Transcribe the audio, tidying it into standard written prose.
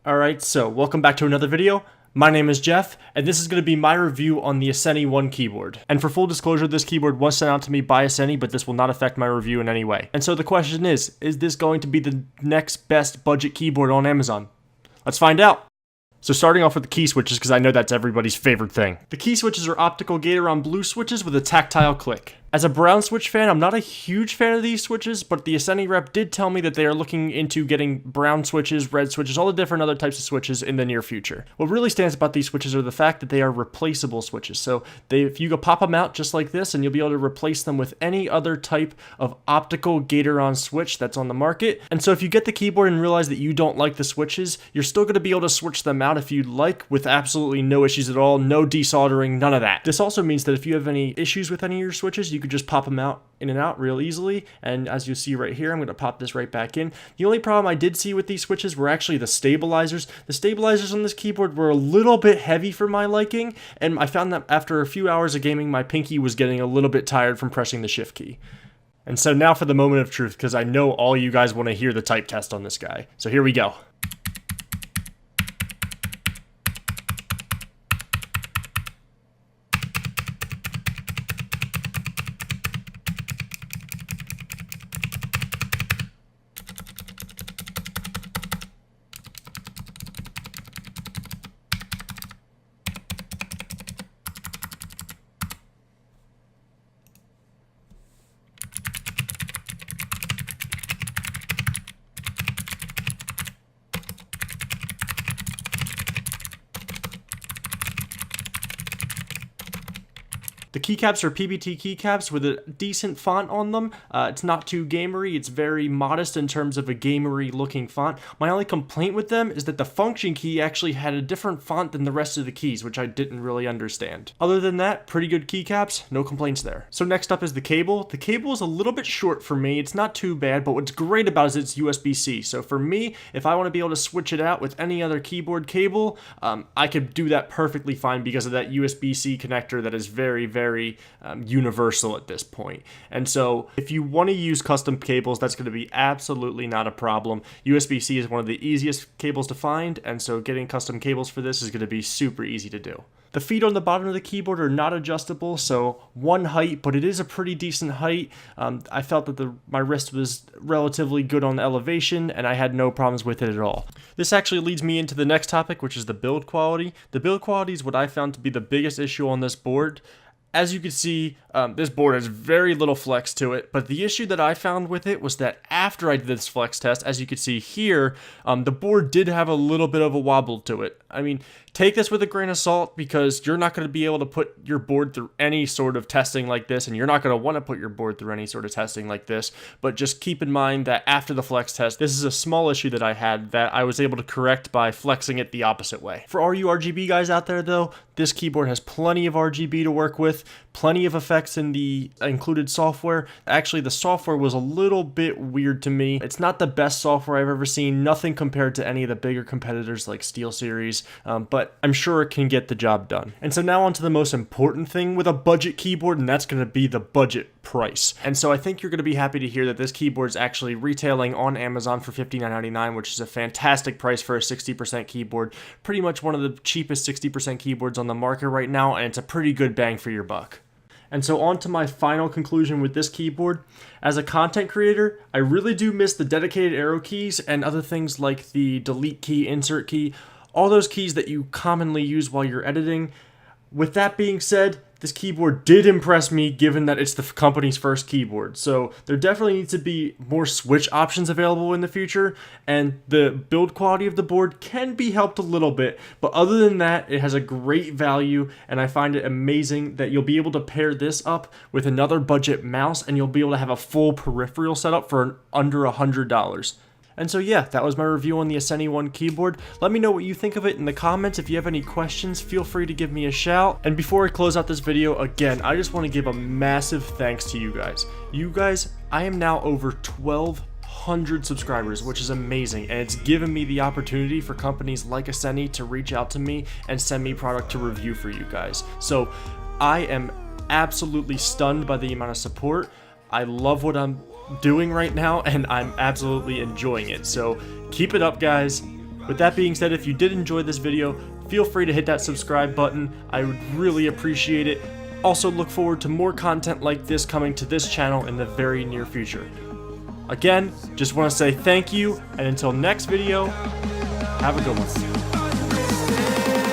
Alright, so welcome back to another video. My name is Jeff, and this is going to be my review on the Asceny One Keyboard. And for full disclosure, this keyboard was sent out to me by Asceny, but this will not affect my review in any way. And so the question is this going to be the next best budget keyboard on Amazon? Let's find out. So starting off with the key switches, because I know that's everybody's favorite thing. The key switches are optical Gate-Around blue switches with a tactile click. As a brown switch fan, I'm not a huge fan of these switches, but the Asceny rep did tell me that they are looking into getting brown switches, red switches, all the different other types of switches in the near future. What really stands about these switches are the fact that they are replaceable switches. So if you go pop them out just like this, and you'll be able to replace them with any other type of optical Gate-Around switch that's on the market. And so if you get the keyboard and realize that you don't like the switches, you're still going to be able to switch them out if you'd like with absolutely no issues at all, no desoldering, none of that. This also means that if you have any issues with any of your switches, you could just pop them out in and out real easily. And as you see right here, I'm going to pop this right back in. The only problem I did see with these switches were actually the stabilizers. The stabilizers on this keyboard were a little bit heavy for my liking, and I found that after a few hours of gaming, my pinky was getting a little bit tired from pressing the shift key. And so now for the moment of truth, because I know all you guys want to hear the type test on this guy. So here we go. The keycaps are PBT keycaps with a decent font on them. It's not too gamery. It's very modest in terms of a gamery looking font. My only complaint with them is that the function key actually had a different font than the rest of the keys, which I didn't really understand. Other than that, pretty good keycaps, no complaints there. So next up is the cable. The cable is a little bit short for me. It's not too bad, but what's great about it is it's USB-C. So for me, if I want to be able to switch it out with any other keyboard cable, I could do that perfectly fine because of that USB-C connector that is very universal at this point. And so if you want to use custom cables, that's going to be absolutely not a problem. USB-C is one of the easiest cables to find, and so getting custom cables for this is going to be super easy to do. The feet on the bottom of the keyboard are not adjustable, so one height, but it is a pretty decent height. I felt that my wrist was relatively good on the elevation, and I had no problems with it at all. This actually leads me into the next topic, which is the build quality. The build quality is what I found to be the biggest issue on this board. As you can see, this board has very little flex to it, but the issue that I found with it was that after I did this flex test, as you can see here, the board did have a little bit of a wobble to it. I mean, take this with a grain of salt because you're not going to be able to put your board through any sort of testing like this, and you're not going to want to put your board through any sort of testing like this, but just keep in mind that after the flex test, this is a small issue that I had that I was able to correct by flexing it the opposite way. For all you RGB guys out there though, this keyboard has plenty of RGB to work with, plenty of effects in the included software. Actually, the software was a little bit weird to me. It's not the best software I've ever seen, nothing compared to any of the bigger competitors like SteelSeries, but I'm sure it can get the job done. And so now on to the most important thing with a budget keyboard, and that's going to be the budget price. And so I think you're going to be happy to hear that this keyboard is actually retailing on Amazon for $59.99, which is a fantastic price for a 60% keyboard. Pretty much one of the cheapest 60% keyboards on the market right now, and it's a pretty good bang for your buck. And so on to my final conclusion with this keyboard. As a content creator, I really do miss the dedicated arrow keys and other things like the delete key, insert key, all those keys that you commonly use while you're editing. With that being said, this keyboard did impress me given that it's the company's first keyboard. So there definitely needs to be more switch options available in the future, and the build quality of the board can be helped a little bit, but other than that, it has a great value, and I find it amazing that you'll be able to pair this up with another budget mouse, and you'll be able to have a full peripheral setup for under $100. And so yeah, that was my review on the Asceny One Keyboard. Let me know what you think of it in the comments. If you have any questions, feel free to give me a shout. And before I close out this video, again, I just want to give a massive thanks to you guys. You guys, I am now over 1,200 subscribers, which is amazing, and it's given me the opportunity for companies like Asceny to reach out to me and send me product to review for you guys. So I am absolutely stunned by the amount of support. I love what I'm doing right now, and I'm absolutely enjoying it. So keep it up, guys. With that being said, if you did enjoy this video, feel free to hit that subscribe button. I would really appreciate it. Also look forward to more content like this coming to this channel in the very near future. Again, just want to say thank you, and until next video, have a good one.